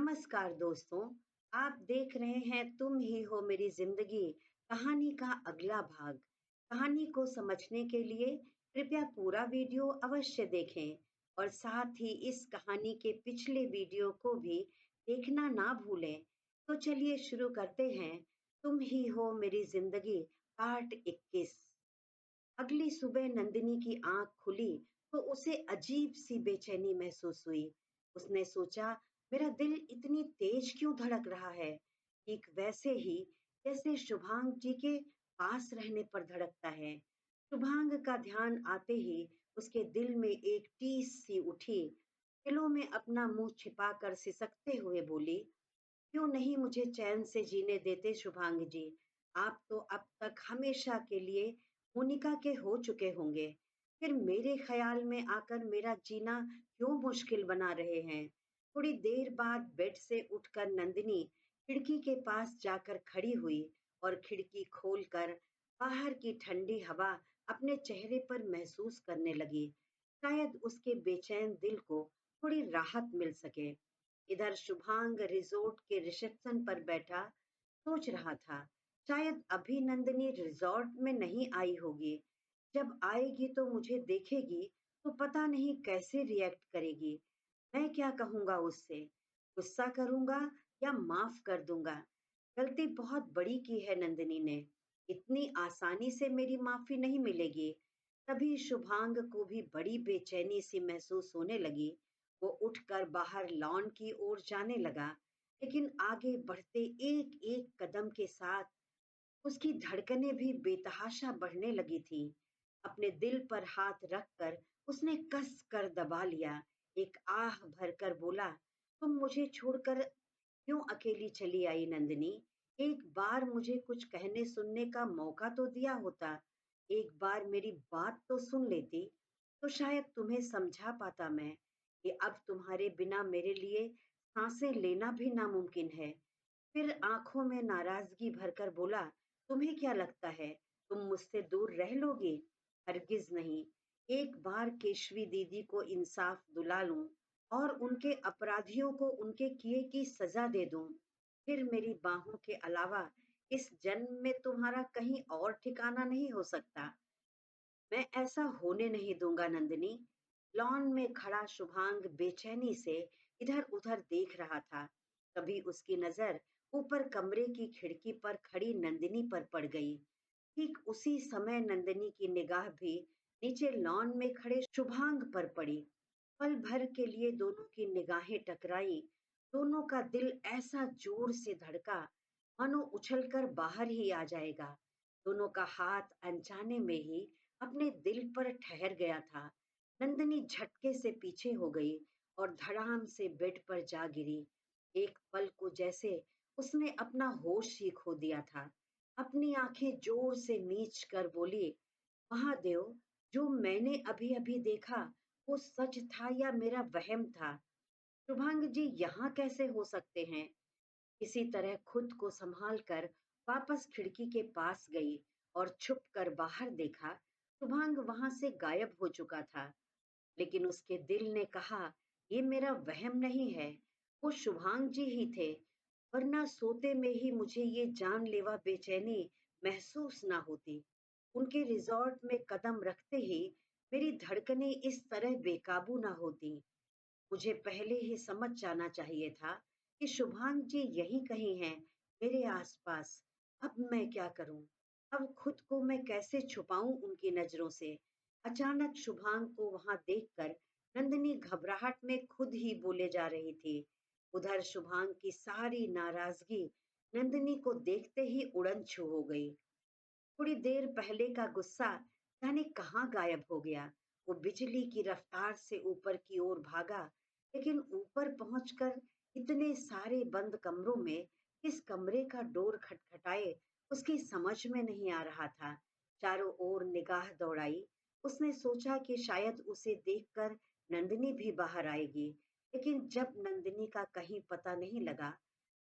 नमस्कार दोस्तों। आप देख रहे हैं तुम ही हो मेरी जिंदगी कहानी का अगला भाग। कहानी को समझने के लिए कृपया पूरा वीडियो अवश्य देखें और साथ ही इस कहानी के पिछले वीडियो को भी देखना ना भूलें। तो चलिए शुरू करते हैं। तुम ही हो मेरी जिंदगी पार्ट 21। अगली सुबह नंदिनी की आंख खुली तो उसे अजीब सी बेचैनी महसूस हुई। उसने सोचा, मेरा दिल इतनी तेज क्यों धड़क रहा है? ठीक वैसे ही जैसे शुभांग जी के पास रहने पर धड़कता है। शुभांग का ध्यान आते ही उसके दिल में एक टीस सी उठी। दिलों में अपना मुंह छिपाकर सिसकते हुए बोली, क्यों नहीं मुझे चैन से जीने देते शुभांग जी? आप तो अब तक हमेशा के लिए मोनिका के हो चुके होंगे, फिर मेरे ख्याल में आकर मेरा जीना क्यों मुश्किल बना रहे हैं? थोड़ी देर बाद बेड से उठकर नंदिनी खिड़की के पास जाकर खड़ी हुई और खिड़की खोलकर बाहर की ठंडी हवा अपने चेहरे पर महसूस करने लगी। शायद उसके बेचैन दिल को थोड़ी राहत मिल सके। इधर शुभांग रिजॉर्ट के रिसेप्शन पर बैठा सोच रहा था, शायद अभी नंदिनी रिजॉर्ट में नहीं आई होगी। जब आएगी तो मुझे देखेगी तो पता नहीं कैसे रिएक्ट करेगी। मैं क्या कहूंगा उससे? गुस्सा करूंगा या माफ कर दूंगा? गलती बहुत बड़ी की है नंदिनी ने, इतनी आसानी से मेरी माफी नहीं मिलेगी। तभी शुभांग को भी बड़ी बेचैनी सी महसूस होने लगी। वो उठकर बाहर लॉन की ओर जाने लगा, लेकिन आगे बढ़ते एक एक कदम के साथ उसकी धड़कनें भी बेतहाशा बढ़ने लगी थी। अपने दिल पर हाथ रखकर उसने कस कर दबा लिया। एक आह भरकर बोला, तुम मुझे छोड़कर क्यों अकेली चली आई नंदिनी? एक बार मुझे कुछ कहने सुनने का मौका तो दिया होता। एक बार मेरी बात तो सुन लेती, तो शायद तुम्हें समझा पाता मैं कि अब तुम्हारे बिना मेरे लिए सांसें लेना भी नामुमकिन है। फिर आंखों में नाराजगी भरकर बोला, तुम्हें क्या लगता है तुम मुझसे दूर रह लोगी? हरगिज नहीं। एक बार केशवी दीदी को इंसाफ दिला लूं और उनके अपराधियों को उनके किए की सजा दे दूं, फिर मेरी बाहों के अलावा इस जन्म में तुम्हारा कहीं और ठिकाना नहीं हो सकता। मैं ऐसा होने नहीं दूंगा नंदिनी। लॉन में खड़ा शुभांग बेचैनी से इधर उधर देख रहा था। तभी उसकी नजर ऊपर कमरे की खिड़की पर खड़ी नंदिनी पर पड़ गई। ठीक उसी समय नंदिनी की निगाह भी नीचे लॉन में खड़े शुभांग पर पड़ी। पल भर के लिए दोनों की निगाहें टकराई। दोनों का दिल ऐसा जोर से धड़का मानो उछलकर बाहर ही आ जाएगा। दोनों का हाथ अनजाने में ही अपने दिल पर ठहर गया था। नंदिनी झटके से पीछे हो गई और धड़ाम से बेड पर जा गिरी। एक पल को जैसे उसने अपना होश ही खो दिया था। अपनी आंखें जोर से मीच कर बोली, महादेव, जो मैंने अभी अभी देखा वो सच था या मेरा वहम था? शुभांग जी यहाँ कैसे हो सकते हैं? किसी तरह खुद को संभाल कर वापस खिड़की के पास गई और छुप कर बाहर देखा। शुभांग वहां से गायब हो चुका था, लेकिन उसके दिल ने कहा, ये मेरा वहम नहीं है, वो शुभांग जी ही थे, वरना सोते में ही मुझे ये जानलेवा बेचैनी महसूस ना होती। उनके रिजॉर्ट में कदम रखते ही मेरी धड़कनें इस तरह बेकाबू ना होती। मुझे पहले ही समझ जाना चाहिए था कि शुभांग जी यहीं कहीं हैं, मेरे आसपास। अब मैं क्या करूं? अब खुद को मैं कैसे छुपाऊं उनकी नजरों से? अचानक शुभांग को वहां देखकर नंदिनी घबराहट में खुद ही बोले जा रही थी। उधर शुभांग की सारी नाराजगी नंदिनी को देखते ही उड़न छू हो गई। थोड़ी देर पहले का गुस्सा जाने कहाँ गायब हो गया। वो बिजली की रफ्तार से ऊपर की ओर भागा, लेकिन ऊपर पहुंचकर इतने सारे बंद कमरों में किस कमरे का डोर खटखटाए उसकी समझ में नहीं आ रहा था। चारों ओर निगाह दौड़ाई। उसने सोचा कि शायद उसे देखकर नंदिनी भी बाहर आएगी, लेकिन जब नंदिनी का कहीं पता नहीं लगा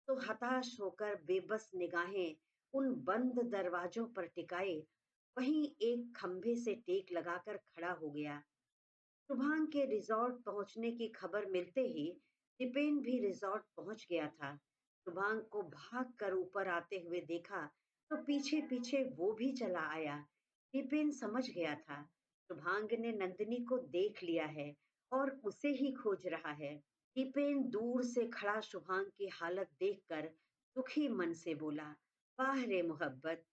तो हताश होकर बेबस निगाहें उन बंद दरवाजों पर टिकाए वहीं एक खंभे से टेक लगाकर खड़ा हो गया। शुभांग के रिजॉर्ट पहुंचने की खबर मिलते ही दीपेन भी रिजॉर्ट पहुंच गया था। शुभांग को भाग कर ऊपर आते हुए देखा तो पीछे पीछे वो भी चला आया। दीपेन समझ गया था शुभांग ने नंदिनी को देख लिया है और उसे ही खोज रहा है। दीपेन दूर से खड़ा शुभांग की हालत देखकर दुखी मन से बोला, वाह रे मोहब्बत,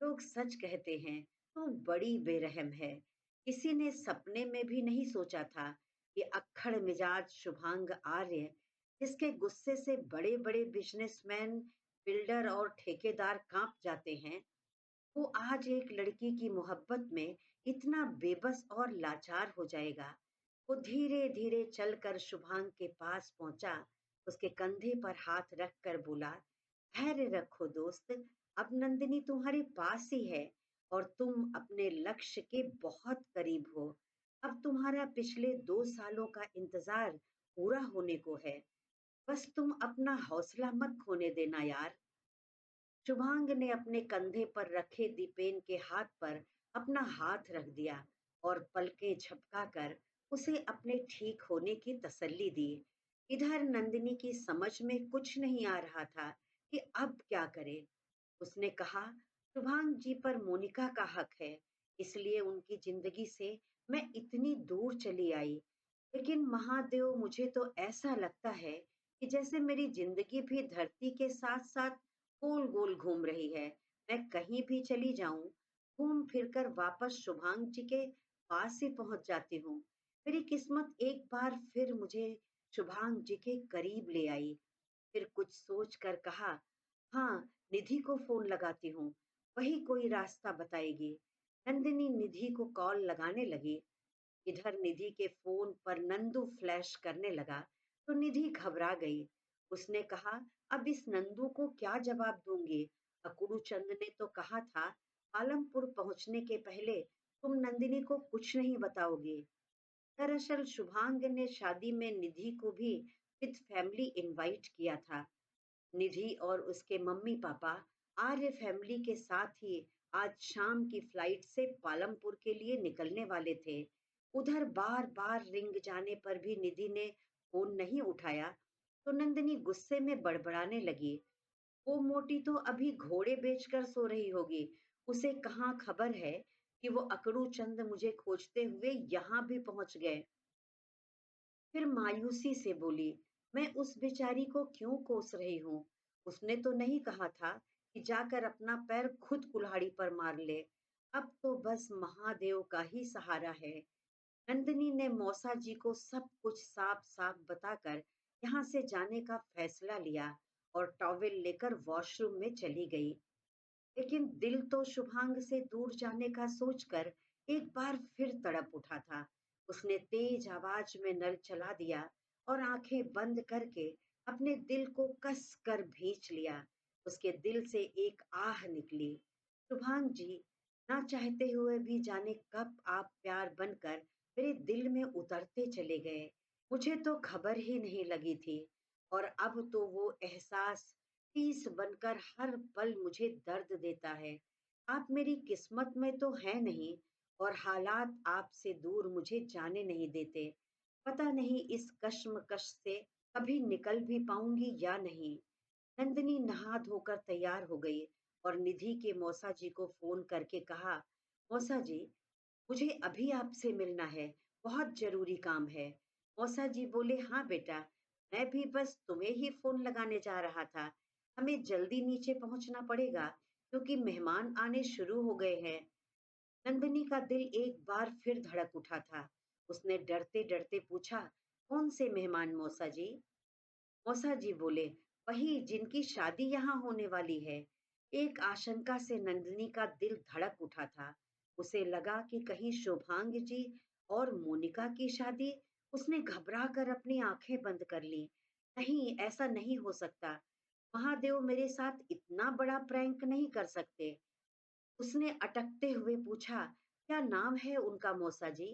लोग सच कहते हैं तू बड़ी बेरहम है। किसी ने सपने में भी नहीं सोचा था कि अक्खड़ मिजाज शुभांग आर्य, जिसके गुस्से से बड़े बड़े बिजनेसमैन, बिल्डर और ठेकेदार कांप जाते हैं, वो आज एक लड़की की मोहब्बत में इतना बेबस और लाचार हो जाएगा। वो धीरे धीरे चलकर शुभांग के पास पहुंचा, उसके कंधे पर हाथ रखकर बोला, धैर्य रखो दोस्त, अब नंदिनी तुम्हारे पास ही है और तुम अपने लक्ष्य के बहुत करीब हो। अब तुम्हारा पिछले 2 सालों का इंतजार पूरा होने को है। बस तुम अपना हौसला मत खोने देना यार। शुभांग ने अपने कंधे पर रखे दीपेन के हाथ पर अपना हाथ रख दिया और पलकें झपकाकर उसे अपने ठीक होने की तसल्ली दी। इधर नंदिनी की समझ में कुछ नहीं आ रहा था कि अब क्या करे। उसने कहा, शुभांग जी पर मोनिका का हक है, इसलिए उनकी जिंदगी से मैं इतनी दूर चली आई। लेकिन महादेव, मुझे तो ऐसा लगता है कि जैसे मेरी जिंदगी भी धरती के साथ साथ गोल गोल घूम रही है। मैं कहीं भी चली जाऊं, घूम फिरकर वापस शुभांग जी के पास ही पहुंच जाती हूँ। मेरी किस्मत एक बार फिर मुझे शुभांग जी के करीब ले आई। फिर कुछ सोच कर कहा, हाँ, निधि को फोन लगाती हूँ, वही कोई रास्ता बताएगी। नंदिनी निधि को कॉल लगाने लगी। इधर निधि के फोन पर नंदू फ्लैश करने लगा तो निधि घबरा गई। उसने कहा, अब इस नंदू को क्या जवाब दूंगी? अकुड़ू चंद ने तो कहा था पालमपुर पहुंचने के पहले तुम नंदिनी को कुछ नहीं बताओगे। दरअसल शुभांग ने शादी में निधि को भी विद फैमिली इनवाइट किया था। निधि और उसके मम्मी पापा आर्य फैमिली के साथ ही आज शाम की फ्लाइट से पालमपुर के लिए निकलने वाले थे। उधर बार बार रिंग जाने पर भी निधि ने फोन नहीं उठाया तो नंदिनी गुस्से में बड़बड़ाने लगी, वो मोटी तो अभी घोड़े बेचकर सो रही होगी, उसे कहाँ खबर है कि वो अकड़ू चंद मुझे खोजते हुए यहाँ भी पहुंच गए। फिर मायूसी से बोली, मैं उस बेचारी को क्यों कोस रही हूँ? उसने तो नहीं कहा था कि जाकर अपना पैर खुद कुल्हाड़ी पर मार ले। अब तो बस महादेव का ही सहारा है। नंदिनी ने मौसा जी को सब कुछ साफ साफ बताकर यहाँ से जाने का फैसला लिया और टॉवेल लेकर वॉशरूम में चली गई। लेकिन दिल तो शुभांग से दूर जाने का सोचकर एक बार फिर तड़प उठा था। उसने तेज आवाज में नल चला दिया और आंखें बंद करके अपने दिल को कस कर भींच लिया। उसके दिल से एक आह निकली, शुभांग जी, ना चाहते हुए भी जाने कब आप प्यार बनकर मेरे दिल में उतरते चले गए। मुझे तो खबर ही नहीं लगी थी और अब तो वो एहसास टीस बनकर हर पल मुझे दर्द देता है। आप मेरी किस्मत में तो है नहीं और हालात आपसे दूर मुझे जाने नहीं देते। पता नहीं इस कश्मकश से कभी निकल भी पाऊंगी या नहीं। नंदिनी नहा धोकर तैयार हो गई और निधि के मौसा जी को फोन करके कहा, मौसा जी, मुझे अभी आपसे मिलना है, बहुत जरूरी काम है। मौसा जी बोले, हाँ बेटा, मैं भी बस तुम्हें ही फोन लगाने जा रहा था। हमें जल्दी नीचे पहुंचना पड़ेगा क्योंकि मेहमान आने शुरू हो गए हैं। नंदिनी का दिल एक बार फिर धड़क उठा था। उसने डरते डरते पूछा, कौन से मेहमान मौसा जी? मौसा जी बोले, वही जिनकी शादी यहाँ होने वाली है। एक आशंका से नंदिनी का दिल धड़क उठा था। उसे लगा कि कहीं शुभांग जी और मोनिका की शादी। उसने घबरा कर अपनी आंखें बंद कर ली। नहीं, ऐसा नहीं हो सकता। महादेव मेरे साथ इतना बड़ा प्रैंक नहीं कर सकते। उसने अटकते हुए पूछा, क्या नाम है उनका मौसा जी?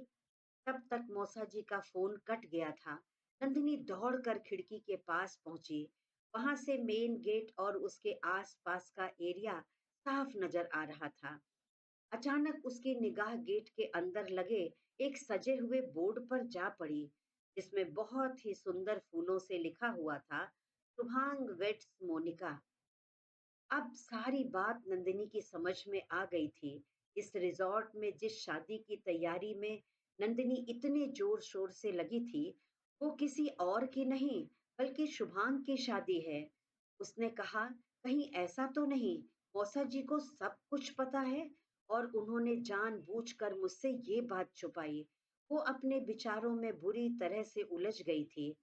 तब तक मौसा जी का फोन कट गया था। नंदिनी दौड़कर खिड़की के पास पहुंची। वहां से मेन गेट और उसके आसपास का एरिया साफ नजर आ रहा था। अचानक उसकी निगाह गेट के अंदर लगे एक सजे हुए बोर्ड पर जा पड़ी, इसमें बहुत ही सुंदर फूलों से लिखा हुआ था, शुभांग वेट्स मोनिका। अब सारी बात नंदिनी की समझ में आ गई थी। इस रिजॉर्ट में जिस शादी की तैयारी में नंदिनी इतने जोर शोर से लगी थी, वो किसी और की नहीं बल्कि शुभांग की शादी है। उसने कहा, कहीं ऐसा तो नहीं मौसा जी को सब कुछ पता है और उन्होंने जानबूझकर मुझसे ये बात छुपाई। वो अपने विचारों में बुरी तरह से उलझ गई थी।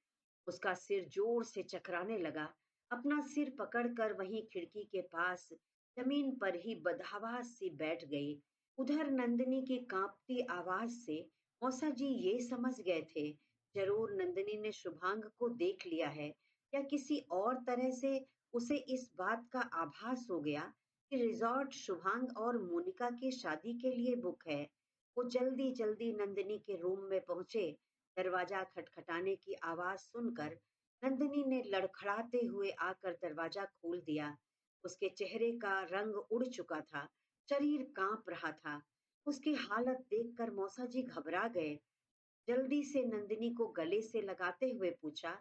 उसका सिर जोर से चकराने लगा। अपना सिर पकड़कर वहीं खिड़की के पास जमीन पर ही बदहवास सी बैठ गई। उधर नंदिनी की कांपती आवाज से मौसा जी ये समझ गए थे, जरूर नंदिनी ने शुभांग को देख लिया है या किसी और तरह से उसे इस बात का आभास हो गया कि रिजॉर्ट शुभांग और मोनिका की शादी के लिए बुक है। वो जल्दी जल्दी नंदिनी के रूम में पहुंचे। दरवाजा खटखटाने की आवाज सुनकर नंदिनी ने लड़खड़ाते हुए आकर दरवाजा खोल दिया। उसके चेहरे का रंग उड़ चुका था, शरीर कांप रहा था। उसकी हालत देखकर मौसा जी घबरा गए। जल्दी से नंदिनी को गले से लगाते हुए पूछा,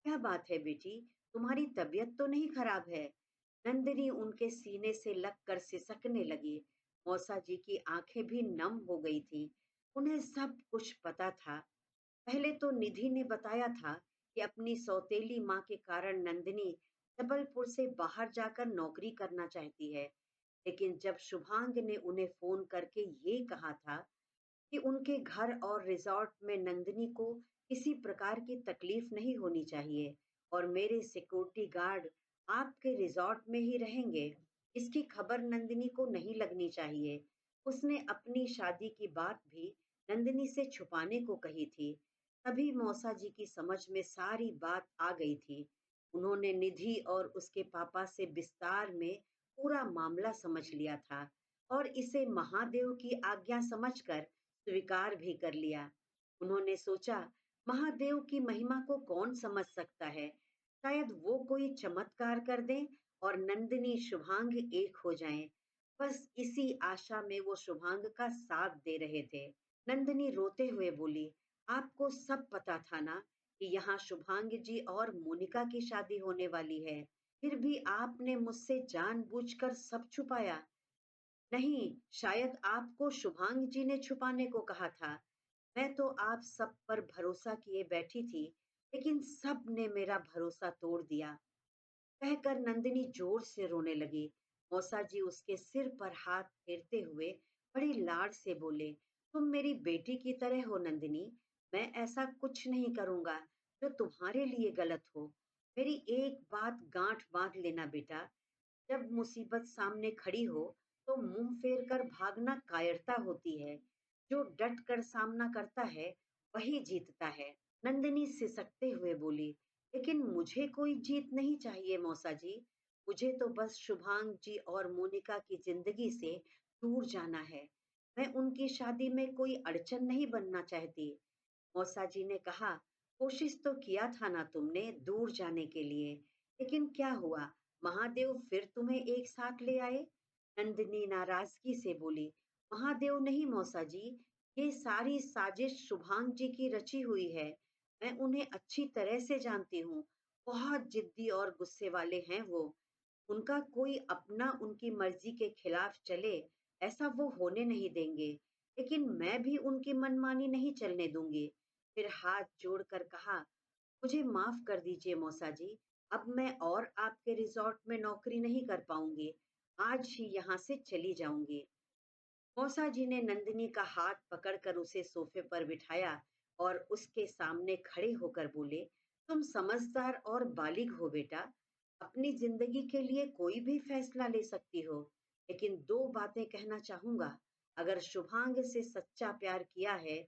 क्या बात है बेटी, तुम्हारी तबीयत तो नहीं खराब है? नंदिनी उनके सीने से लगकर सिसकने लगी। मौसा जी की आंखें भी नम हो गई थीं। उन्हें सब कुछ पता था। पहले तो निधि ने बताया था कि अपनी सौतेली माँ के कारण नंदिनी जबलपुर से बाहर जाकर नौकरी करना चाहती है। लेकिन जब शुभांग ने उन्हें फोन करके ये कहा था कि उनके घर और रिजॉर्ट में नंदिनी को किसी प्रकार की तकलीफ नहीं होनी चाहिए और मेरे सिक्योरिटी गार्ड आपके रिजॉर्ट में ही रहेंगे, इसकी खबर नंदिनी को नहीं लगनी चाहिए। उसने अपनी शादी की बात भी नंदिनी से छुपाने को कही थी। तभी मौसा जी की समझ में सारी बात आ गई थी। उन्होंने निधि और उसके पापा से विस्तार में पूरा मामला समझ लिया था और इसे महादेव की आज्ञा समझकर स्वीकार भी कर लिया। उन्होंने सोचा, महादेव की महिमा को कौन समझ सकता है? शायद वो कोई चमत्कार कर दें और नंदिनी शुभांग एक हो जाएं। बस इसी आशा में वो शुभांग का साथ दे रहे थे। नंदिनी रोते हुए बोली, आपको सब पता था ना कि यहाँ शुभांग जी और मोनिका की शादी होने वाली है, फिर भी आपने मुझसे जानबूझकर सब छुपाया। नहीं, शायद आपको शुभांग जी ने छुपाने को कहा था। मैं तो आप सब पर भरोसा किए बैठी थी, लेकिन सब ने मेरा भरोसा तोड़ दिया। कहकर नंदिनी जोर से रोने लगी। मौसा जी उसके सिर पर हाथ फेरते हुए बड़ी लाड से बोले, तुम मेरी बेटी की तरह हो नंदिनी। मैं ऐसा कुछ नहीं करूंगा जो तुम्हारे लिए गलत हो। मेरी एक बात गांठ बांध लेना बेटा, जब मुसीबत सामने खड़ी हो तो मुंह फेर कर भागना कायरता होती है। जो डट कर सामना करता है वही जीतता है। नंदिनी सिसकते हुए बोली, लेकिन मुझे कोई जीत नहीं चाहिए मौसा जी। मुझे तो बस शुभांग जी और मोनिका की जिंदगी से दूर जाना है। मैं उनकी शादी में कोई अड़चन नहीं बनना चाहती। मौसा जी ने कहा, कोशिश तो किया था ना तुमने दूर जाने के लिए, लेकिन क्या हुआ? महादेव फिर तुम्हें एक साथ ले आए। नंदिनी नाराजगी से बोली, महादेव नहीं मौसा जी, ये सारी साजिश शुभांग जी की रची हुई है। मैं उन्हें अच्छी तरह से जानती हूँ। बहुत जिद्दी और गुस्से वाले हैं वो। उनका कोई अपना उनकी मर्जी के खिलाफ चले, ऐसा वो होने नहीं देंगे। लेकिन मैं भी उनकी मनमानी नहीं चलने दूंगी। फिर हाथ जोड़कर कहा, मुझे माफ कर दीजिए मौसा जी। अब मैं और आपके रिजॉर्ट में नौकरी नहीं कर पाऊंगी। आज ही यहाँ से चली जाऊंगी। मौसा जी ने नंदिनी का हाथ पकड़कर उसे सोफे पर बिठाया और उसके सामने खड़े होकर बोले, तुम समझदार और बालिग हो बेटा। अपनी जिंदगी के लिए कोई भी फैसला ले सकती हो। लेकिन दो बातें कहना चाहूंगा। अगर शुभांग से सच्चा प्यार किया है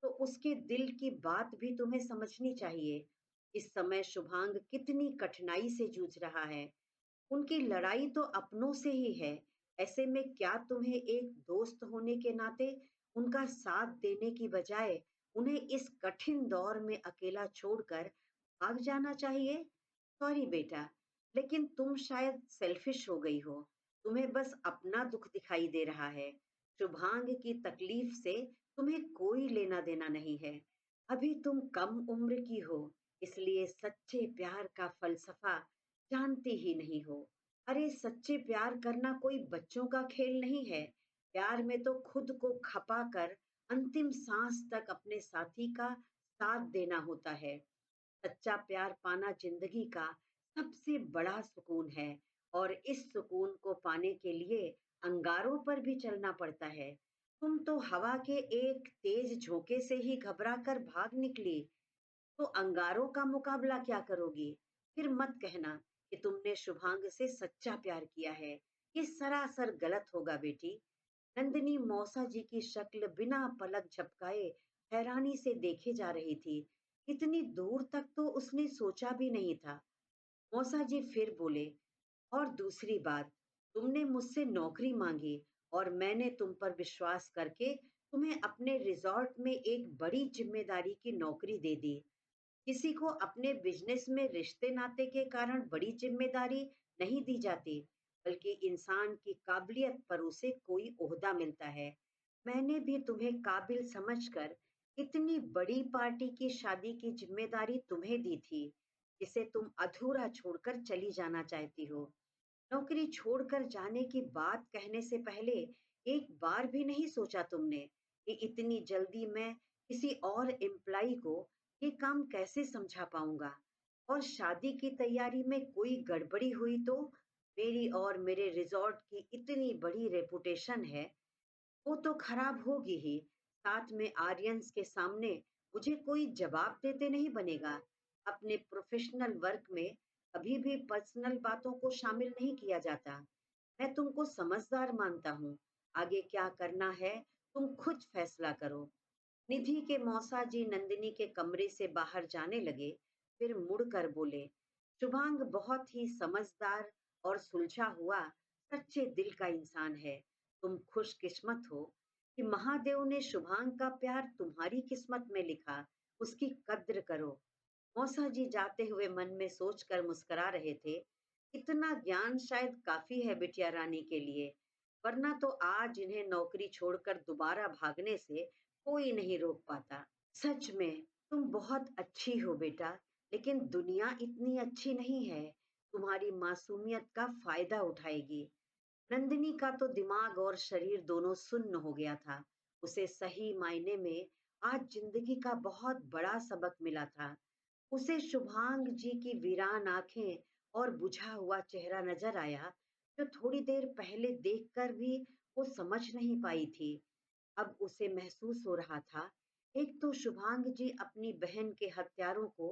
तो उसके दिल की बात भी तुम्हें समझनी चाहिए। इस समय शुभांग कितनी कठिनाई से जूझ रहा है। उनकी लड़ाई तो अपनों से ही है। ऐसे में क्या तुम्हें एक दोस्त होने के नाते उनका साथ देने की बजाय उन्हें इस कठिन दौर में अकेला छोड़कर भाग जाना चाहिए? सॉरी बेटा, लेकिन तुम शायद सेल्फिश हो गई हो। तुम्हें बस अपना दुख दिखाई दे रहा है। शुभांग की तकलीफ से तुम्हें कोई लेना देना नहीं है। अभी तुम कम उम्र की हो, इसलिए सच्चे प्यार का फलसफा जानती ही नहीं हो। अरे सच्चे प्यार करना कोई बच्चों का खेल नहीं है। प्यार में तो खुद को खपा कर अंतिम सांस तक अपने साथी का साथ देना होता है। सच्चा प्यार पाना जिंदगी का सबसे बड़ा सुकून है और इस सुकून को पाने के लिए अंगारों पर भी चलना पड़ता है। तुम तो हवा के एक तेज झोंके से ही घबरा कर भाग निकली, तो अंगारों का मुकाबला क्या करोगी? फिर मत कहना कि तुमने शुभांग से सच्चा प्यार किया है। ये सरासर गलत होगा बेटी। नंदिनी मौसा जी की शक्ल बिना पलक झपकाए हैरानी से देखे जा रही थी। इतनी दूर तक तो उसने सोचा भी नहीं था। मौसा जी फिर बोले, और दूसरी बात, तुमने मुझसे नौकरी मांगी और मैंने तुम पर विश्वास करके तुम्हें अपने रिजॉर्ट में एक बड़ी जिम्मेदारी की नौकरी दे दी। किसी को अपने बिजनेस में रिश्ते नाते के कारण बड़ी जिम्मेदारी नहीं दी जाती, बल्कि इंसान की काबिलियत पर उसे कोई ओहदा मिलता है। मैंने भी तुम्हें काबिल समझकर इतनी बड़ी पार्टी की शादी की जिम्मेदारी तुम्हें दी थी, जिसे तुम अधूरा छोड़कर चली जाना चाहती हो। नौकरी छोड़कर जाने की बात कहने से पहले एक बार भी नहीं सोचा तुमने कि इतनी जल्दी मैं किसी और एम्प्लाई को ये काम कैसे समझा पाऊंगा। और शादी की तैयारी में कोई गड़बड़ी हुई तो मेरी और मेरे रिजॉर्ट की इतनी बड़ी रेपुटेशन है, वो तो खराब होगी ही। साथ में आर्यंस के सामने मुझे कोई जवाब देते नहीं बनेगा। अपने प्रोफेशनल वर्क में कभी भी पर्सनल बातों को शामिल नहीं किया जाता। मैं तुमको समझदार मानता हूँ। आगे क्या करना है तुम खुद फैसला करो। निधि के मौसा जी नंदिनी के कमरे से बाहर जाने लगे, फिर मुड़कर बोले, शुभांग बहुत ही समझदार और सुलझा हुआ सच्चे दिल का इंसान है। तुम खुशकिस्मत हो कि महादेव ने शुभांग का प्यार तुम्हारी किस्मत में लिखा। उसकी कद्र करो। मौसा जी जाते हुए मन में सोचकर मुस्कुरा रहे थे, इतना ज्ञान शायद काफी है बिटिया रानी के लिए, वरना तो आज इन्हें नौकरी छोड़कर दोबारा भागने से कोई नहीं रोक पाता। सच में तुम बहुत अच्छी हो बेटा, लेकिन दुनिया इतनी अच्छी नहीं है। तुम्हारी मासूमियत का फायदा उठाएगी। नंदिनी का तो दिमाग और शरीर दोनों सुन्न हो गया था। उसे सही मायने में आज जिंदगी का बहुत बड़ा सबक मिला था। उसे शुभांग जी की वीरान आंखें और बुझा हुआ चेहरा नजर आया, जो थोड़ी देर पहले देखकर भी वो समझ नहीं पाई थी। अब उसे महसूस हो रहा था, एक तो शुभांग जी अपनी बहन के हत्यारों को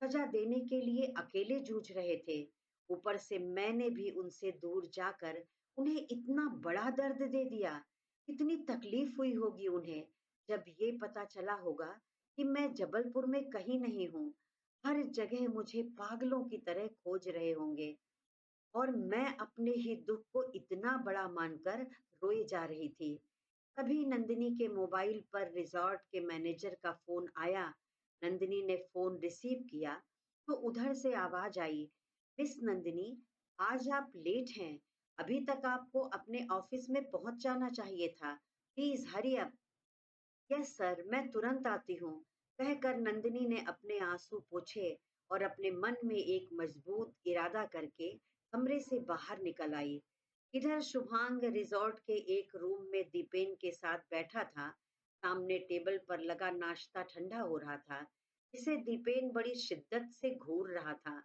सजा देने के लिए अकेले जूझ रहे थे, ऊपर से मैंने भी उनसे दूर जाकर उन्हें इतना बड़ा दर्द दे दिया। कितनी तकलीफ हुई होगी उन्हें जब ये पता चला होगा कि मैं जबलपुर में कहीं नहीं हूँ। हर जगह मुझे पागलों की तरह खोज रहे होंगे और मैं अपने ही दुख को इतना बड़ा मानकर रोए जा रही थी। तभी नंदिनी के मोबाइल पर रिजॉर्ट के मैनेजर का फोन आया। नंदिनी ने फोन रिसीव किया तो उधर से आवाज आई, मिस नंदिनी, आज आप लेट हैं। अभी तक आपको अपने ऑफिस में पहुंच जाना चाहिए था। Please hurry up. Yes sir, मैं तुरंत आती हूँ, कहकर नंदिनी ने अपने आंसू पोंछे और अपने मन में एक मजबूत इरादा करके कमरे से बाहर निकल आई। इधर शुभांग रिजॉर्ट के एक रूम में दीपेन के साथ बैठा था। सामने टेबल पर लगा नाश्ता ठंडा हो रहा था, जिसे दीपेन बड़ी शिद्दत से घूर रहा था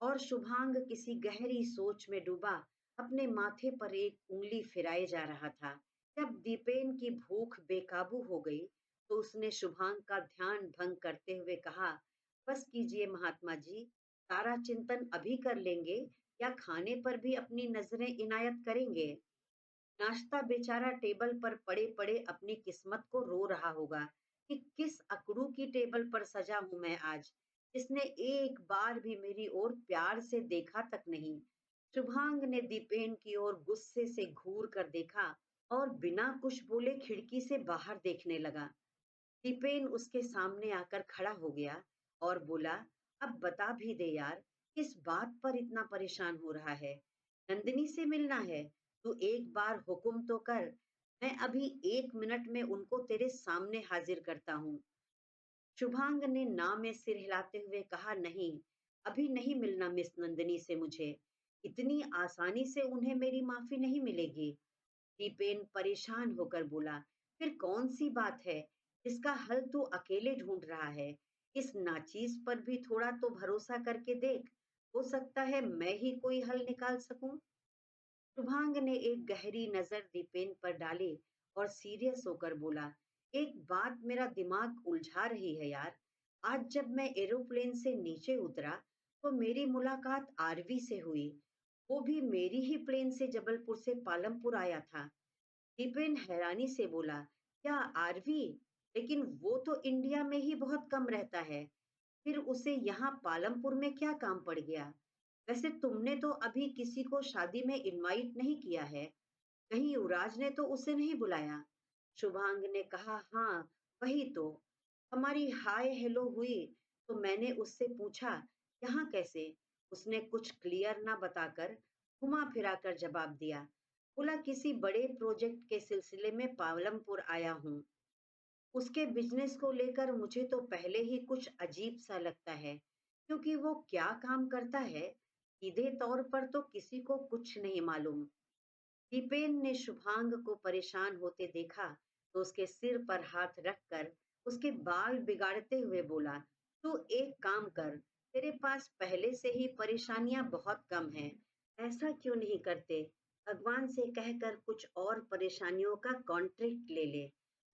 और शुभांग किसी गहरी सोच में डूबा अपने माथे पर एक उंगली फिराए जा रहा था। जब दीपेन की भूख बेकाबू हो गई तो उसने शुभांग का ध्यान भंग करते हुए कहा, बस कीजिए महात्मा जी, सारा चिंतन अभी कर लेंगे या खाने पर भी अपनी नजरें इनायत करेंगे। नाश्ता बेचारा टेबल पर पड़े पड़े अपनी किस्मत को रो रहा होगा कि किस अकड़ू की टेबल पर सजा हूं मैं आज, जिसने एक बार भी मेरी ओर प्यार से देखा तक नहीं। शुभांग ने दीपेन की ओर गुस्से से घूर कर देखा और बिना कुछ बोले खिड़की से बाहर देखने लगा। दीपेन उसके सामने आकर खड़ा हो गया और बोला, अब बता भी दे यार, किस बात पर इतना परेशान हो रहा है? नंदिनी से मिलना है? तू एक बार हुक्म तो कर, मैं अभी 1 मिनट में उनको तेरे सामने हाजिर करता हूँ। शुभांग ने ना में सिर हिलाते हुए कहा, नहीं, अभी नहीं मिलना मिस नंदिनी से मुझे। इतनी आसानी से उन्हें मेरी माफी नहीं मिलेगी। दीपेन परेशान होकर बोला, फिर कौन सी बात है जिसका हल तू अकेले ढूंढ रहा है? इस नाचीज पर भी थोड़ा तो भरोसा करके देख। हो सकता है मैं ही कोई हल निकाल सकूं। शुभांग ने एक गहरी नजर दीपेन पर डाली और सीरियस होकर बोला, एक बात मेरा दिमाग उलझा रही है यार। आज जब मैं एरोप्लेन से नीचे उतरा तो मेरी मुलाकात आरवी से हुई। वो भी मेरी ही प्लेन से जबलपुर से पालमपुर आया था। दीपेन हैरानी से बोला, क्या आरवी? लेकिन वो तो इंडिया में ही बहुत कम रहता है। फिर उसे यहाँ पालमपुर में क्या काम पड़ गया? वैसे तुमने तो अभी किसी को शादी में इनवाइट नहीं किया है। कहीं युवराज ने तो उसे नहीं बुलाया? शुभांग ने कहा, हाँ, वही तो। हमारी हाय हेलो हुई तो मैंने उससे पूछा, यहाँ कैसे? उसने कुछ क्लियर ना बताकर घुमा फिरा कर जवाब दिया। बोला, किसी बड़े प्रोजेक्ट के सिलसिले में पालमपुर आया हूँ। उसके बिजनेस को लेकर मुझे तो पहले ही कुछ अजीब सा लगता है, क्योंकि वो क्या काम करता है, सीधे तौर पर तो किसी को कुछ नहीं मालूम। दीपेन ने शुभांग को परेशान होते देखा तो उसके सिर पर हाथ रखकर उसके बाल बिगाड़ते हुए बोला, तू एक काम कर, तेरे पास पहले से ही परेशानियां बहुत कम हैं, ऐसा क्यों नहीं करते, भगवान से कहकर कुछ और परेशानियों का कॉन्ट्रैक्ट ले ले।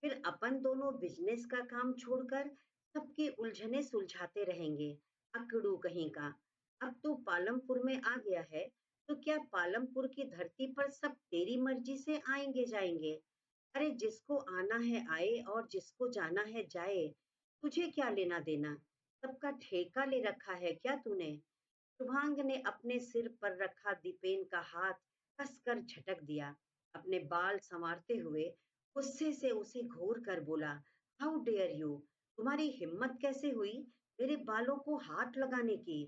फिर अपन दोनों बिजनेस का काम छोड़कर सबकी उलझने सुलझाते रहेंगे। अकड़ू कहीं का। अब तू पालमपुर में आ गया है तो क्या पालमपुर की धरती पर सब तेरी मर्जी से आएंगे जाएंगे? अरे जिसको आना है आए और जिसको जाना है जाए। तुझे क्या लेना देना? सबका ठेका ले रखा है क्या तूने? शुभांग ने अपने सिर पर रखा दीपेन का हाथ कसकर झटक दिया। अपने बाल संवारते हुए गुस्से से उसे घूर कर बोला, हाउ डेयर यू, तुम्हारी हिम्मत कैसे हुई मेरे बालों को हाथ लगाने की?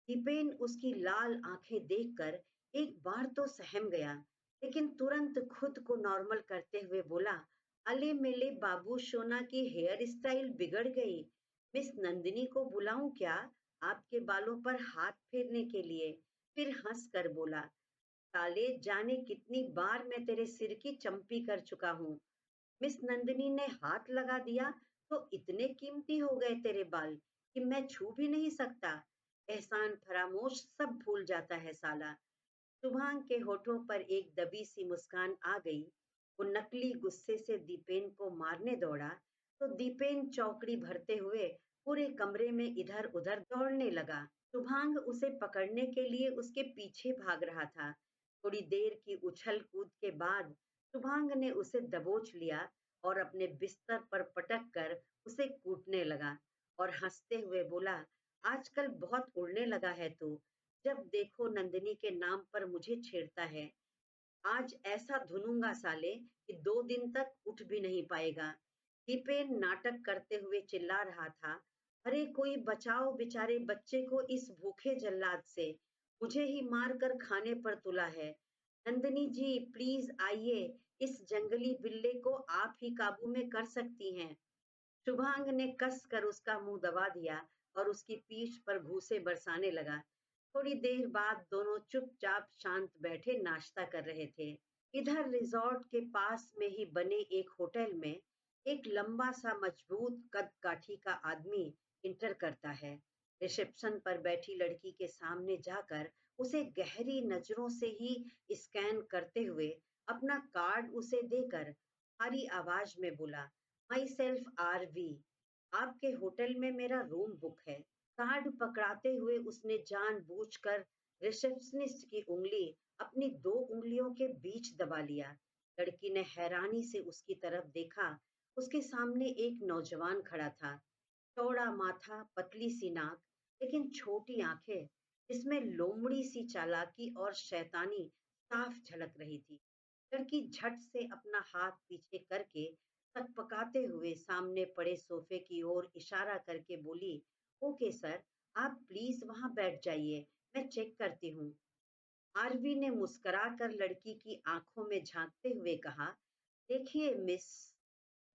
दीपेन उसकी लाल आंखें देखकर एक बार तो सहम गया, लेकिन तुरंत खुद को नॉर्मल करते हुए बोला, अले मेले बाबू सोना की हेयर स्टाइल बिगड़ गई। मिस नंदिनी को बुलाऊं क्या आपके बालों पर हाथ फेरने के लिए? फिर हंस कर बोला, साले जाने कितनी बार मैं तेरे सिर की चंपी कर चुका हूँ। मिस नंदिनी ने हाथ लगा दिया तो इतने कीमती हो गए तेरे बाल कि मैं छू भी नहीं सकता। एहसान फरामोश सब भूल जाता है साला। शुभांग के होठों पर एक दबी सी मुस्कान आ गई। वो नकली गुस्से से दीपेन को मारने दौड़ा तो दीपेन चौकड़ी भरते हुए पूरे कमरे में इधर उधर दौड़ने लगा। शुभांग उसे पकड़ने के लिए उसके पीछे भाग रहा था। थोड़ी देर की उछल कूद के बाद शुभांग ने उसे दबोच लिया और अपने बिस्तर पर पटक कर उसे कूटने लगा और हंसते हुए बोला, आजकल बहुत उड़ने लगा है तू। जब देखो नंदिनी के नाम पर मुझे छेड़ता है। आज ऐसा धुनूंगा साले कि 2 दिन तक उठ भी नहीं पाएगा। दीपेन नाटक करते हुए चिल्ला रहा था, अरे कोई बचाओ बेचारे बच्चे को इस भूखे जल्लाद से, मुझे ही मार कर खाने पर तुला है। नंदिनी जी प्लीज आइए, इस जंगली बिल्ले को आप ही काबू में कर सकती हैं। शुभांग ने कस कर उसका मुंह दबा दिया और उसकी पीठ पर घूंसे बरसाने लगा। थोड़ी देर बाद दोनों चुपचाप शांत बैठे नाश्ता कर रहे थे। इधर रिजॉर्ट के पास में ही बने एक होटल में एक लंबा सा मजबूत कद काठी का आदमी इंटर करता है। रिसेप्शन पर बैठी लड़की के सामने जाकर उसे गहरी नजरों से ही स्कैन करते हुए अपना कार्ड उसे देकर भारी आवाज में बोला, माई सेल्फ आरवी, आपके होटल में मेरा रूम बुक है। कार्ड पकड़ाते हुए उसने जानबूझकर रिसेप्शनिस्ट की उंगली अपनी 2 उंगलियों के बीच दबा लिया। लड़की ने हैरानी से उसकी तरफ देखा। उसके सामने एक नौजवान खड़ा था। चौड़ा माथा, पतली सी नाक, लेकिन छोटी आंखें जिसमें लोमड़ी सी चालाकी और शैतानी साफ झलक रही थी। लड़की झट से अपना हाथ पीछे करके सकपकाते हुए सामने पड़े सोफे की ओर इशारा करके बोली, ओके सर, आप प्लीज वहां बैठ जाइए, मैं चेक करती हूँ। आरवी ने मुस्कुराकर लड़की की आंखों में झांकते हुए कहा, देखिए मिस।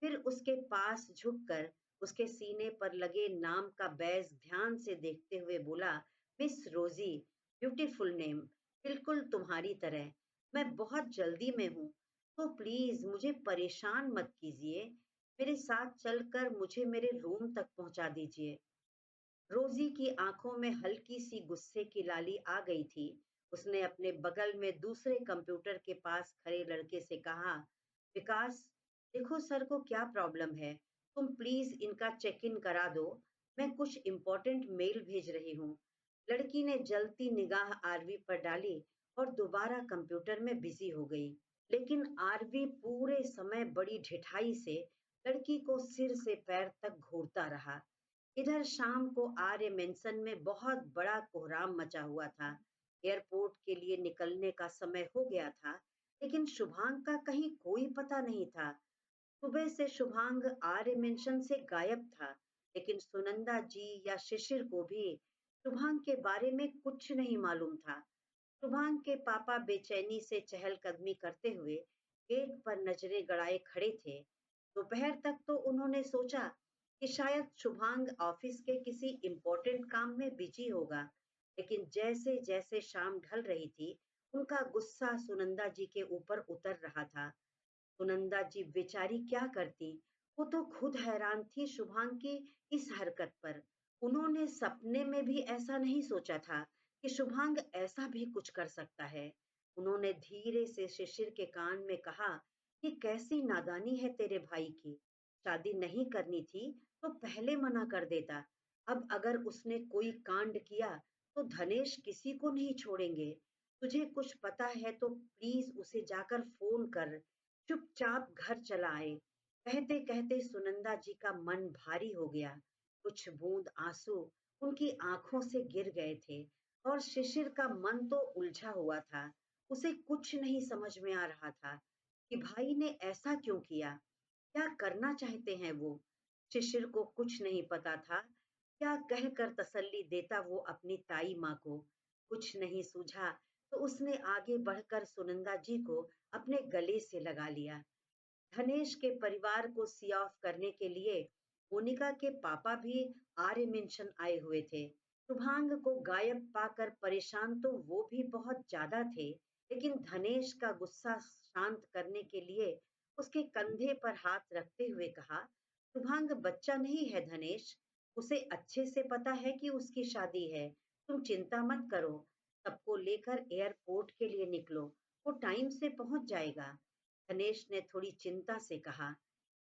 फिर उसके पास झुककर उसके सीने पर लगे नाम का बैज ध्यान से देखते हुए बोला, मिस रोजी, ब्यूटीफुल नेम, बिल्कुल तुम्हारी तरह। मैं बहुत जल्दी में हूँ, तो प्लीज मुझे परेशान मत कीजिए। मेरे साथ चलकर मुझे मेरे रूम तक पहुंचा दीजिए। रोजी की आंखों में हल्की सी गुस्से की लाली आ गई थी। उसने अपने बगल में दूसरे कंप्यूटर के पास खड़े लड़के से कहा, विकास, देखो सर को क्या प्रॉब्लम है, तुम प्लीज इनका चेक इन करा दो। मैं कुछ इम्पोर्टेंट मेल भेज रही हूँ। लड़की ने जलती निगाह आरवी पर डाली और दोबारा कंप्यूटर में बिजी हो गई। लेकिन आरवी पूरे समय बड़ी ढिठाई से लड़की को सिर से पैर तक घूरता रहा। इधर शाम को आर्य मेंशन में बहुत बड़ा कोहराम मचा हुआ था। एयरपोर्ट के लिए निकलने का समय हो गया था, लेकिन शुभांग का कहीं कोई पता नहीं था। सुबह से शुभांग आर्य मेंशन से गायब था, लेकिन सुनंदा जी या शिशिर को भी शुभांग के बारे में कुछ नहीं मालूम था। शुभांग के पापा बेचैनी से चहलकदमी करते हुए गेट पर नजरें गड़ाए खड़े थे। दोपहर तक तो उन्होंने सोचा कि शायद शुभांग ऑफिस के किसी इम्पोर्टेंट काम में बिजी होगा, लेकिन जैसे जैसे शाम ढल रही थी, उनका गुस्सा सुनंदा जी के ऊपर उतर रहा था। सुनंदा जी बेचारी क्या करती, वो तो खुद हैरान थी शुभांग की इस हरकत पर। उन्होंने सपने में भी ऐसा नहीं सोचा था कि शुभांग ऐसा भी कुछ कर सकता है। उन्होंने धीरे से शिशिर के कान में कहा, ये कैसी नादानी है तेरे भाई की। शादी नहीं करनी थी तो पहले मना कर देता। अब अगर उसने कोई कांड किया तो धनेश किसी को नहीं छोड़ेंगे। तुझे कुछ पता है तो प्लीज उसे जाकर फोन कर, चुपचाप घर चला आए। कहते कहते सुनंदा जी का मन भारी हो गया। कुछ बूंद आंसू उनकी आंखों से गिर गए थे और शिशिर का मन तो उलझा हुआ था। उसे कुछ नहीं समझ में आ रहा था कि भाई ने ऐसा क्यों किया, क्या करना चाहते हैं वो। शिशिर को कुछ नहीं पता था, क्या कहकर तसल्ली देता वो अपनी ताई माँ को। कुछ नहीं सूझा तो उसने आगे बढ़कर सुनंदा जी को अपने गले से लगा लिया। धनेश के परिवार को सी ऑफ करने के लिए मोनिका के पापा भी आर्य मेंशन आए हुए थे। शुभांग को गायब पाकर परेशान तो वो भी बहुत ज्यादा थे, लेकिन धनेश का गुस्सा शांत करने के लिए उसके कंधे पर हाथ रखते हुए कहा, शुभांग बच्चा नहीं है धनेश, उसे अच्छे से पता है कि उसकी शादी है। तुम चिंता मत करो, सबको लेकर एयरपोर्ट के लिए निकलो, वो टाइम से पहुंच जाएगा। गणेश ने थोड़ी चिंता से कहा,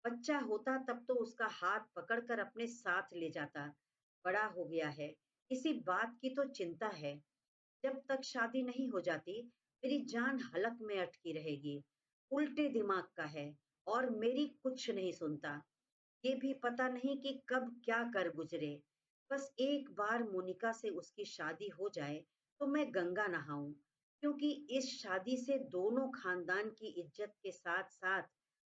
बच्चा होता तब तो उसका हाथ पकड़कर अपने साथ ले जाता। बड़ा हो गया है, इसी बात की तो चिंता है। जब तक शादी नहीं हो जाती, मेरी जान हलक में अटकी रहेगी। उल्टे दिमाग का है और मेरी कुछ नहीं सुनता। ये भी पता नहीं कि कब क्या कर गुजरे। बस एक बार मोनिका से उसकी शादी हो जाए तो मैं गंगा नहाऊं, क्योंकि इस शादी से दोनों खानदान की इज्जत के साथ साथ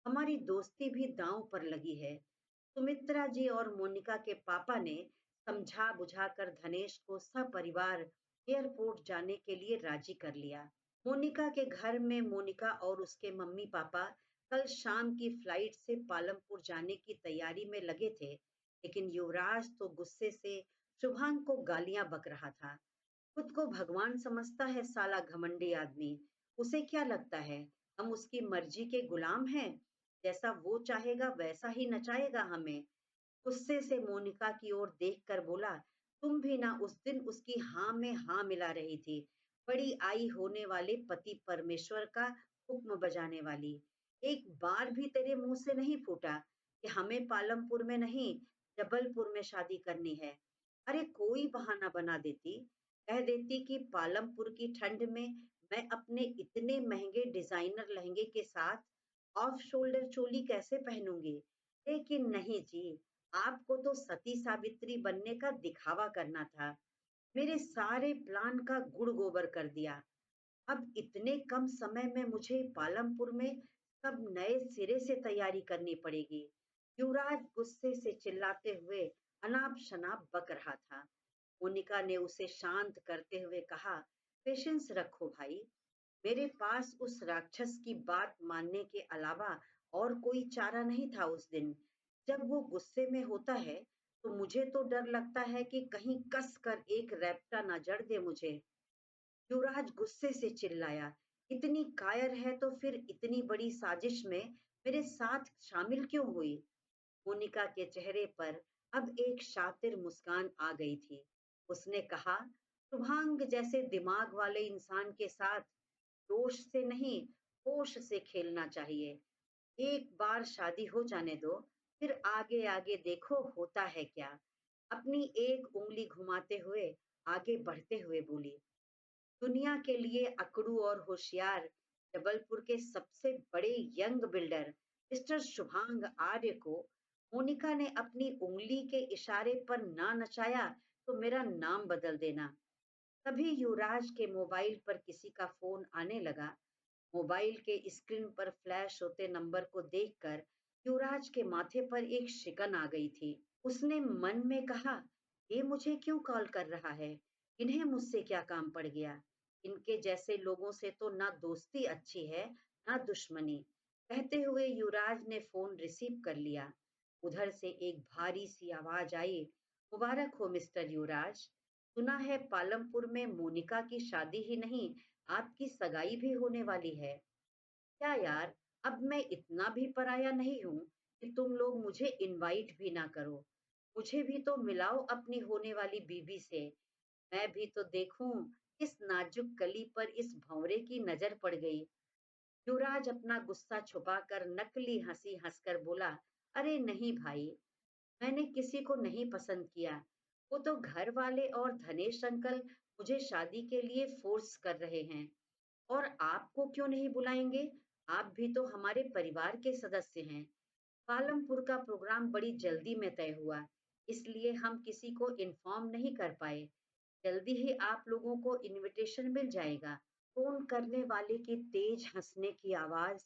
हमारी दोस्ती भी दांव पर लगी है। सुमित्रा जी और मोनिका के पापा ने समझा बुझाकर धनेश को सपरिवार एयरपोर्ट जाने के लिए राजी कर लिया। मोनिका के घर में मोनिका और उसके मम्मी पापा कल शाम की फ्लाइट से पालमपुर जाने की तैयारी में लगे थे, लेकिन युवराज तो गुस्से से शुभांग को गालियां बक रहा था। खुद को भगवान समझता है साला घमंडी आदमी। उसे क्या लगता है हम उसकी मर्जी के गुलाम हैं? जैसा वो चाहेगा वैसा ही नचाएगा हमें। गुस्से से मोनिका की ओर देखकर बोला, तुम भी ना उस दिन उसकी हाँ में हाँ मिला रही थी, बड़ी आई होने वाले पति परमेश्वर का हुक्म बजाने वाली। एक बार भी तेरे मुंह से नहीं फूटा कि हमें पालमपुर में नहीं, जबलपुर में शादी करनी है। अरे कोई बहाना बना देती, कह देती कि पालमपुर की ठंड में मैं अपने इतने महंगे डिजाइनर लहंगे के साथ ऑफ शोल्डर चोली कैसे पहनूंगी। लेकिन नहीं जी, आपको तो सती सावित्री बनने का दिखावा करना था। मेरे सारे प्लान का गुड़ गोबर कर दिया। अब इतने कम समय में मुझे पालमपुर में सब नए सिरे से तैयारी करनी पड़ेगी। युवराज गुस्से से चिल्लाते हुए अनाप शनाप बक रहा था। मोनिका ने उसे शांत करते हुए कहा, पेशेंस रखो भाई, मेरे पास उस राक्षस की बात मानने के अलावा और कोई चारा नहीं था उस दिन। जब वो गुस्से में होता है, तो मुझे तो डर लगता है कि कहीं कस कर एक रैप्टा ना जड़ दे मुझे। युवराज गुस्से से चिल्लाया, इतनी कायर है तो फिर इतनी बड़ी साजिश में मेरे साथ शामिल क्यों हुई? मोनिका के चेहरे पर अब एक शातिर मुस्कान आ गई थी। उसने कहा, शुभांग जैसे दिमाग वाले इंसान के साथ जोश से नहीं, होश से खेलना चाहिए। एक बार शादी हो जाने दो, फिर आगे आगे देखो होता है क्या। अपनी एक उंगली घुमाते हुए आगे बढ़ते हुए बोली, दुनिया के लिए अकड़ू और होशियार जबलपुर के सबसे बड़े यंग बिल्डर मिस्टर शुभांग आर्य को मोनिका ने अपनी उंगली के इशारे पर ना नचाया तो मेरा नाम बदल देना। तभी युवराज के मोबाइल पर किसी का फोन आने लगा। मोबाइल के स्क्रीन पर फ्लैश होते नंबर को देखकर युवराज के माथे पर एक शिकन आ गई थी। उसने मन में कहा, ये मुझे क्यों कॉल कर रहा है? इन्हें मुझसे क्या काम पड़ गया? इनके जैसे लोगों से तो ना दोस्ती अच्छी है, ना दुश्मनी। कहते हुए युवराज ने फोन रिसीव कर लिया। उधर से एक भारी सी आवाज आई, मुबारक हो मिस्टर युवराज। सुना है पालमपुर में मोनिका की शादी ही नहीं, आपकी सगाई भी होने वाली है। क्या यार, अब मैं इतना भी पराया नहीं हूँ कि तुम लोग मुझे इनवाइट भी ना करो। मुझे भी तो मिलाओ अपनी होने वाली बीबी से। मैं भी तो देखूं किस नाजुक कली पर इस भंवरे की नजर पड़ गई। युवराज अपना गुस्सा छुपाकर नकली हंसी हंसकर बोला, अरे नहीं भाई, मैंने किसी को नहीं पसंद किया। वो तो घर वाले और धनेश अंकल मुझे शादी के लिए फोर्स कर रहे हैं। और आपको क्यों नहीं बुलाएंगे? आप भी तो हमारे परिवार के सदस्य हैं। पालमपुर का प्रोग्राम बड़ी जल्दी में तय हुआ, इसलिए हम किसी को इन्फॉर्म नहीं कर पाए। जल्दी ही आप लोगों को इनविटेशन मिल जाएगा। फोन करने वाले की तेज हंसने की आवाज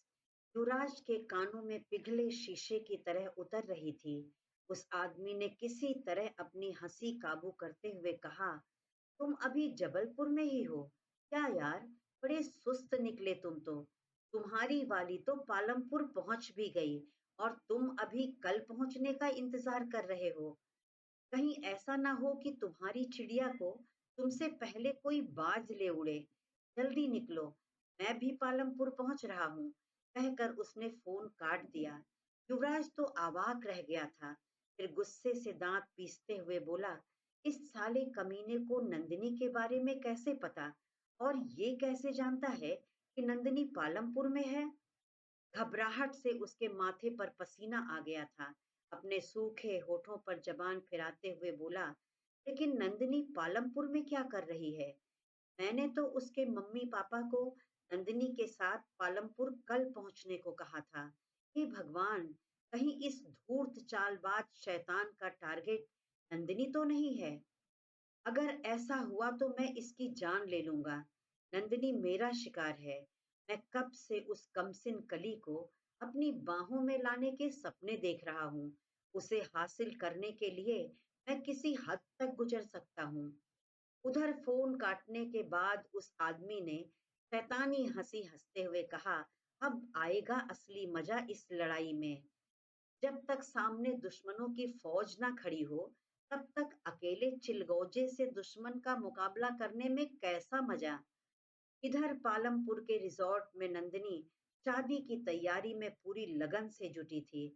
युवराज के कानों में पिघले शीशे की तरह उतर रही थी। उस आदमी ने किसी तरह अपनी हंसी काबू करते हुए कहा, तुम अभी जबलपुर में ही हो? क्या यार, बड़े सुस्त निकले तुम तो। तुम्हारी वाली तो पालमपुर पहुंच भी गई और तुम अभी कल पहुंचने का इंतजार कर रहे हो। कहीं ऐसा ना हो कि तुम्हारी चिड़िया को तुमसे पहले कोई बाज ले उड़े। जल्दी निकलो, मैं भी पालमपुर पहुंच रहा हूँ। कहकर उसने फोन काट दिया। युवराज तो अवाक रह गया था। फिर गुस्से से दांत पीसते हुए बोला, इस साले कमीने को नंदिनी के बारे में कैसे पता? और ये कैसे जानता है कि नंदिनी पालमपुर में है? घबराहट से उसके माथे पर पसीना आ गया था। अपने सूखे होठों पर जबान फिराते हुए बोला, लेकिन नंदिनी पालमपुर में क्या कर रही है? मैंने तो उसके मम्मी पापा को नंदिनी के साथ पालमपुर कल पहुंचने को कहा था। हे भगवान, कहीं इस धूर्त चालबाज शैतान का टारगेट नंदिनी तो नहीं है? अगर ऐसा हुआ तो मैं इसकी जान ले लूंगा। नंदिनी मेरा शिकार है। मैं कब से उस कमसिन कली को अपनी बाहों में लाने के सपने देख रहा हूँ। उसे हासिल करने के लिए मैं किसी हद तक गुजर सकता हूँ। उधर फोन काटने के बाद उस आदमी ने शैतानी हंसी हंसते हुए कहा, अब आएगा असली मजा इस लड़ाई में। जब तक सामने दुश्मनों की फौज ना खड़ी हो, तब तक अकेले चिलगोजे से दुश्मन का मुकाबला करने में कैसा मजा। इधर पालमपुर के रिजॉर्ट में नंदिनी शादी की तैयारी में पूरी लगन से जुटी थी।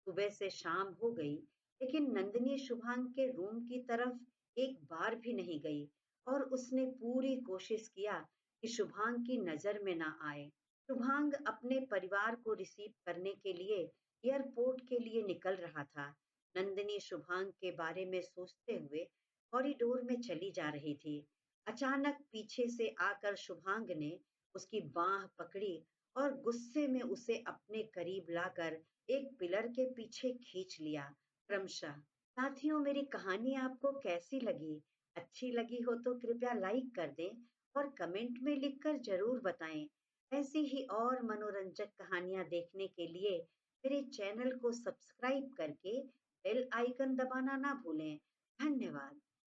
सुबह से शाम हो गई, लेकिन नंदिनी शुभांग के रूम की तरफ एक बार भी नहीं गई और उसने पूरी कोशिश किया कि शुभांग की नजर में ना आए। शुभांग अपने परिवार को रिसीव करने के लिए एयरपोर्ट के लिए निकल रहा था। नंदिनी शुभांग के बारे में सोचते हुए कॉरिडोर में चली जा रही थी। अचानक पीछे से आकर शुभांग ने उसकी बांह पकड़ी और गुस्से में उसे अपने करीब लाकर एक पिलर के पीछे खींच लिया। क्रमशः साथियों, मेरी कहानी आपको कैसी लगी? अच्छी लगी हो तो कृपया लाइक कर दें और कमेंट में लिखकर जरूर बताएं। ऐसी ही और मनोरंजक कहानियां देखने के लिए मेरे चैनल को सब्सक्राइब करके बेल आइकन दबाना ना भूलें। धन्यवाद।